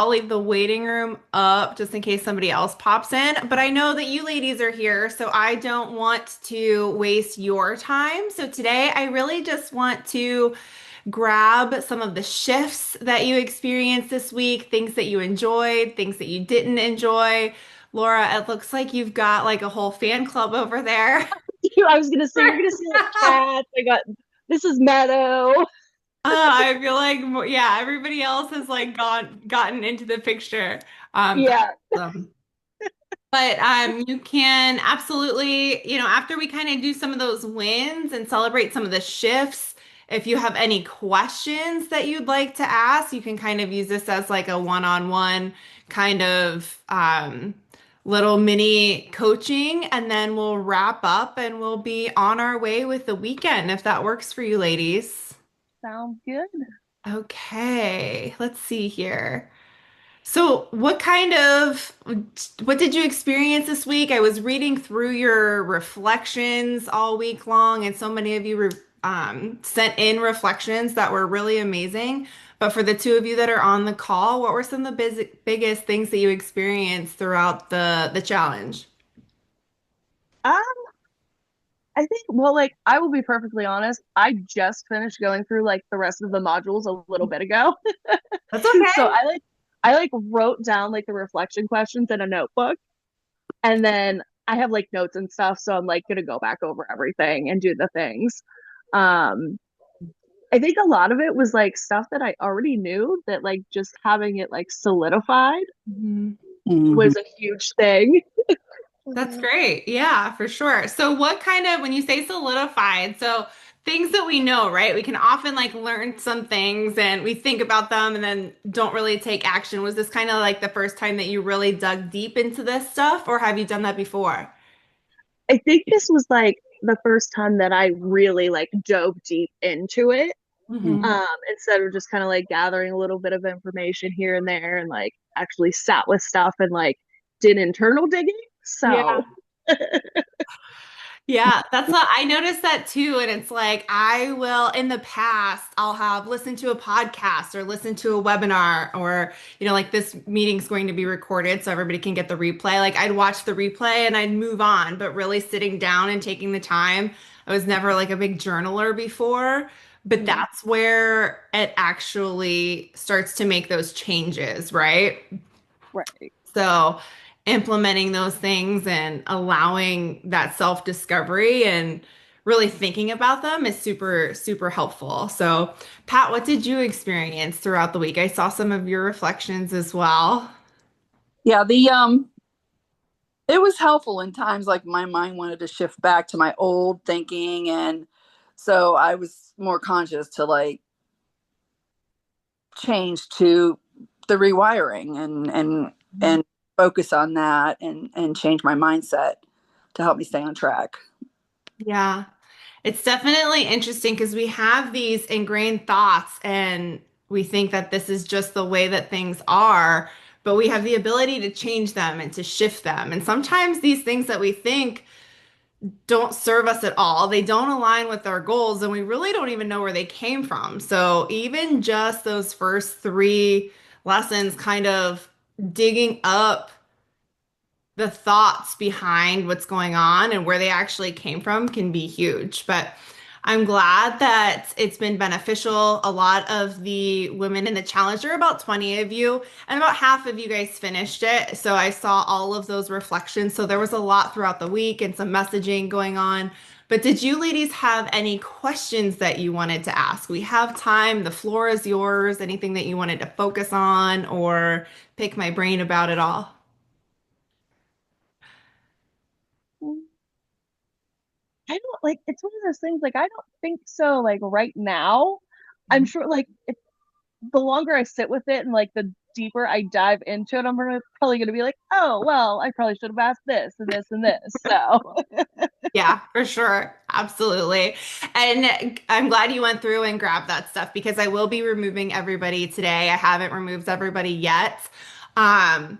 I'll leave the waiting room up just in case somebody else pops in. But I know that you ladies are here, so I don't want to waste your time. So today I really just want to grab some of the shifts that you experienced this week, things that you enjoyed, things that you didn't enjoy. Laura, it looks like you've got like a whole fan club over there. I was gonna say you're gonna see like cats. I got this is Meadow. I feel like yeah, everybody else has like gotten into the picture. That's Yeah. awesome. But you can absolutely, after we kind of do some of those wins and celebrate some of the shifts, if you have any questions that you'd like to ask, you can kind of use this as like a one-on-one kind of little mini coaching, and then we'll wrap up and we'll be on our way with the weekend if that works for you ladies. Sounds good. Okay, let's see here. So, what did you experience this week? I was reading through your reflections all week long, and so many of you sent in reflections that were really amazing. But for the two of you that are on the call, what were some of the biggest things that you experienced throughout the challenge? Um, I think well, like I will be perfectly honest. I just finished going through like the rest of the modules a little bit ago. That's So okay. I like wrote down like the reflection questions in a notebook, and then I have like notes and stuff. So I'm like gonna go back over everything and do the things. Um, I think a lot of it was like stuff that I already knew that like just having it like solidified Mhm. was a huge thing. That's great. Yeah, for sure. So what kind of, when you say solidified, so things that we know, right? We can often like learn some things and we think about them and then don't really take action. Was this kind of like the first time that you really dug deep into this stuff, or have you done that before? I think this was like the first time that I really like dove deep into it. Hmm. Instead of just kind of like gathering a little bit of information here and there and like actually sat with stuff and like did internal digging. Yeah. So Yeah, that's what I noticed that too. And it's like, I will, in the past, I'll have listened to a podcast or listened to a webinar or, like this meeting's going to be recorded so everybody can get the replay. Like I'd watch the replay and I'd move on, but really sitting down and taking the time. I was never like a big journaler before, but mm, that's where it actually starts to make those changes, right? right. So implementing those things and allowing that self-discovery and really thinking about them is super, super helpful. So, Pat, what did you experience throughout the week? I saw some of your reflections as well. Yeah, the it was helpful in times like my mind wanted to shift back to my old thinking, and so I was more conscious to like change to the rewiring and focus on that and change my mindset to help me stay on track. Yeah. It's definitely interesting because we have these ingrained thoughts and we think that this is just the way that things are, but we have the ability to change them and to shift them. And sometimes these things that we think don't serve us at all. They don't align with our goals, and we really don't even know where they came from. So, even just those first three lessons, kind of digging up the thoughts behind what's going on and where they actually came from can be huge. But I'm glad that it's been beneficial. A lot of the women in the challenge, there are about 20 of you, and about half of you guys finished it. So I saw all of those reflections. So there was a lot throughout the week and some messaging going on. But did you ladies have any questions that you wanted to ask? We have time. The floor is yours. Anything that you wanted to focus on or pick my brain about at all? I don't like it's one of those things like I don't think so like right now. I'm sure like if the longer I sit with it and like the deeper I dive into it, probably gonna be like, oh well, I probably should have asked this and this and this. So Yeah, for sure. Absolutely. And I'm glad you went through and grabbed that stuff because I will be removing everybody today. I haven't removed everybody yet. Um,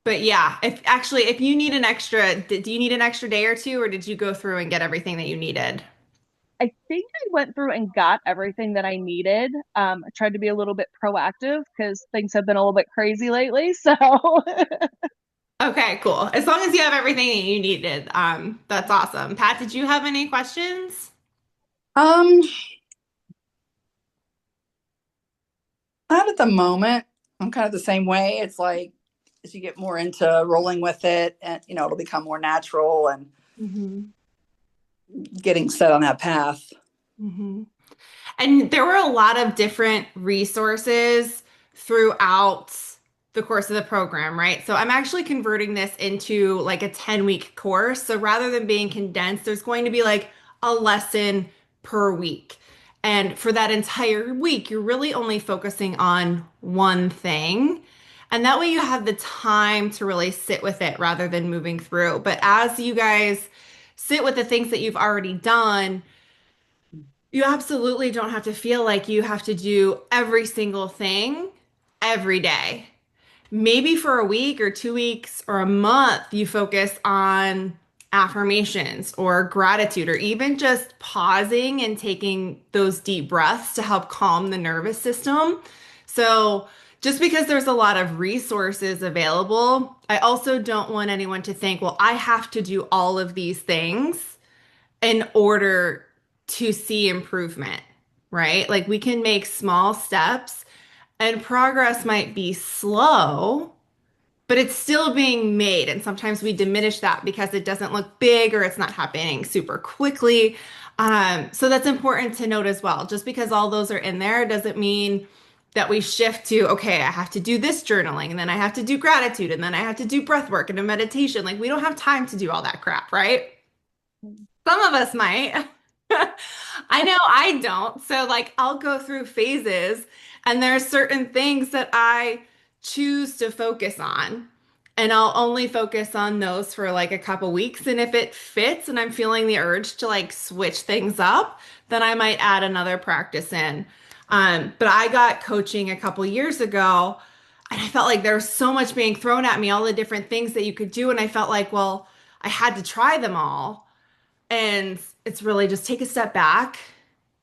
but yeah, if you need an extra, do you need an extra day or two, or did you go through and get everything that you needed? I think I went through and got everything that I needed. I tried to be a little bit proactive because things have been a little bit crazy lately. So Okay, cool. As long as you have everything that you needed, that's awesome. Pat, did you have any questions? Um, Not at the moment. I'm kind of the same way. It's like as you get more into rolling with it, and it'll become more natural and Hmm. getting set on that path. Hmm. And there were a lot of different resources throughout the course of the program, right? So I'm actually converting this into like a 10-week course. So rather than being condensed, there's going to be like a lesson per week. And for that entire week, you're really only focusing on one thing. And that way you have the time to really sit with it rather than moving through. But as you guys sit with the things that you've already done, you absolutely don't have to feel like you have to do every single thing every day. Maybe for a week or 2 weeks or a month, you focus on affirmations or gratitude or even just pausing and taking those deep breaths to help calm the nervous system. So, just because there's a lot of resources available, I also don't want anyone to think, well, I have to do all of these things in order to see improvement, right? Like we can make small steps and progress might be slow, but it's still being made. And sometimes we diminish that because it doesn't look big or it's not happening super quickly. So that's important to note as well. Just because all those are in there doesn't mean that we shift to, okay, I have to do this journaling and then I have to do gratitude and then I have to do breath work and a meditation. Like we don't have time to do all that crap, right? Some of us might. I know I don't. So, like, I'll go through phases, and there are certain things that I choose to focus on. And I'll only focus on those for like a couple weeks. And if it fits and I'm feeling the urge to like switch things up, then I might add another practice in. But I got coaching a couple years ago, and I felt like there was so much being thrown at me, all the different things that you could do. And I felt like, well, I had to try them all. And it's really just take a step back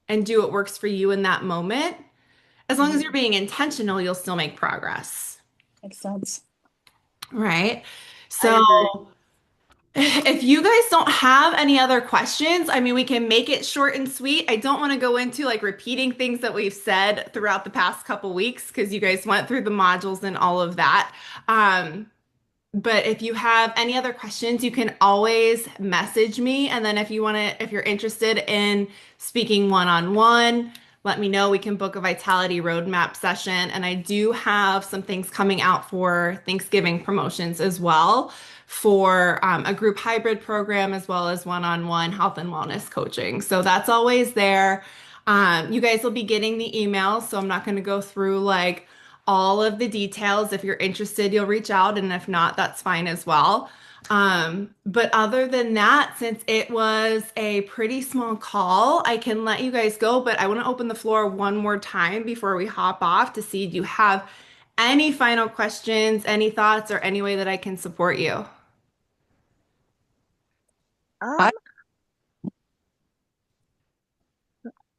and do what works for you in that moment. As long as you're being intentional, you'll still make progress. Makes sense. Right. I So agree. if you guys don't have any other questions, I mean, we can make it short and sweet. I don't want to go into like repeating things that we've said throughout the past couple weeks because you guys went through the modules and all of that. Um, But if you have any other questions, you can always message me. And then if you want to, if you're interested in speaking one-on-one, let me know. We can book a Vitality Roadmap session. And I do have some things coming out for Thanksgiving promotions as well for a group hybrid program as well as one-on-one health and wellness coaching. So that's always there. You guys will be getting the emails, so I'm not going to go through like all of the details. If you're interested, you'll reach out, and if not, that's fine as well. But other than that, since it was a pretty small call, I can let you guys go, but I want to open the floor one more time before we hop off to see do you have any final questions, any thoughts, or any way that I can support you? I, Um,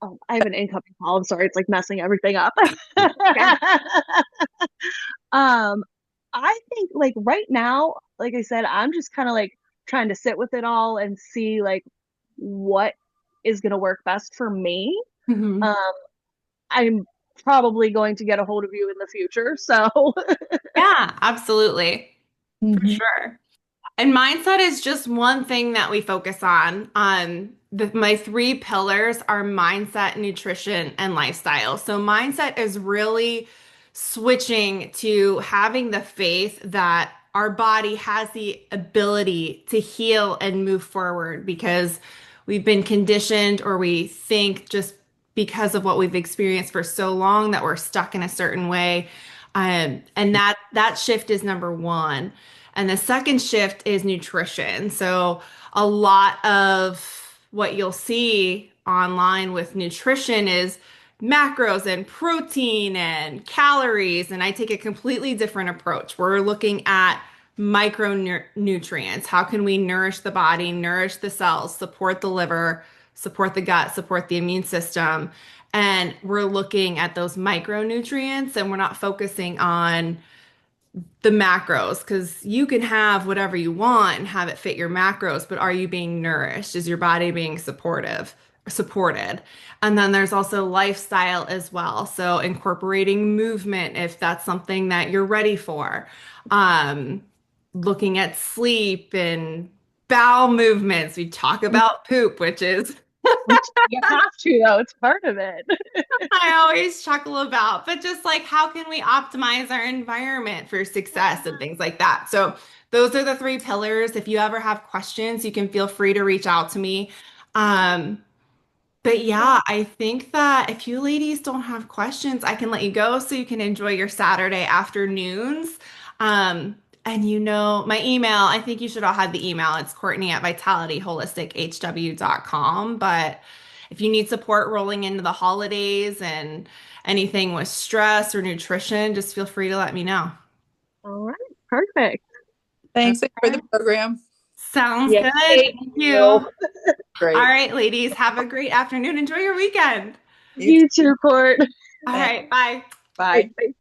oh, I have an incoming call. I'm sorry, it's like messing everything up. Okay. Um, I think like right now, like I said, I'm just kind of like trying to sit with it all and see like what is going to work best for me. Mhm. Um, I'm probably going to get a hold of you in the future. So, Yeah, absolutely. For Mhm. sure. And mindset is just one thing that we focus on. My three pillars are mindset, nutrition, and lifestyle. So mindset is really switching to having the faith that our body has the ability to heal and move forward because we've been conditioned or we think just because of what we've experienced for so long that we're stuck in a certain way. And that shift is number one. And the second shift is nutrition. So a lot of what you'll see online with nutrition is macros and protein and calories. And I take a completely different approach. We're looking at micronutrients. How can we nourish the body, nourish the cells, support the liver, support the gut, support the immune system. And we're looking at those micronutrients and we're not focusing on the macros because you can have whatever you want and have it fit your macros, but are you being nourished? Is your body being supported? And then there's also lifestyle as well. So incorporating movement if that's something that you're ready for. Um, Looking at sleep and bowel movements. We talk about poop, which is Which you have to though, it's part of it. I always chuckle about, but just like how can we optimize our environment for success and things like that. So those are the three pillars. If you ever have questions, you can feel free to reach out to me. Um, but yeah, I think that if you ladies don't have questions, I can let you go so you can enjoy your Saturday afternoons. And you know, my email, I think you should all have the email. It's Courtney at vitalityholistichw.com. But if you need support rolling into the holidays and anything with stress or nutrition, just feel free to let me know. All right, perfect. Thanks for the Okay. program. Sounds Yeah, good. thank Thank you. you. Great. All right, ladies, have a great afternoon. Enjoy your weekend. You too, Court. All right, bye. Bye. Bye.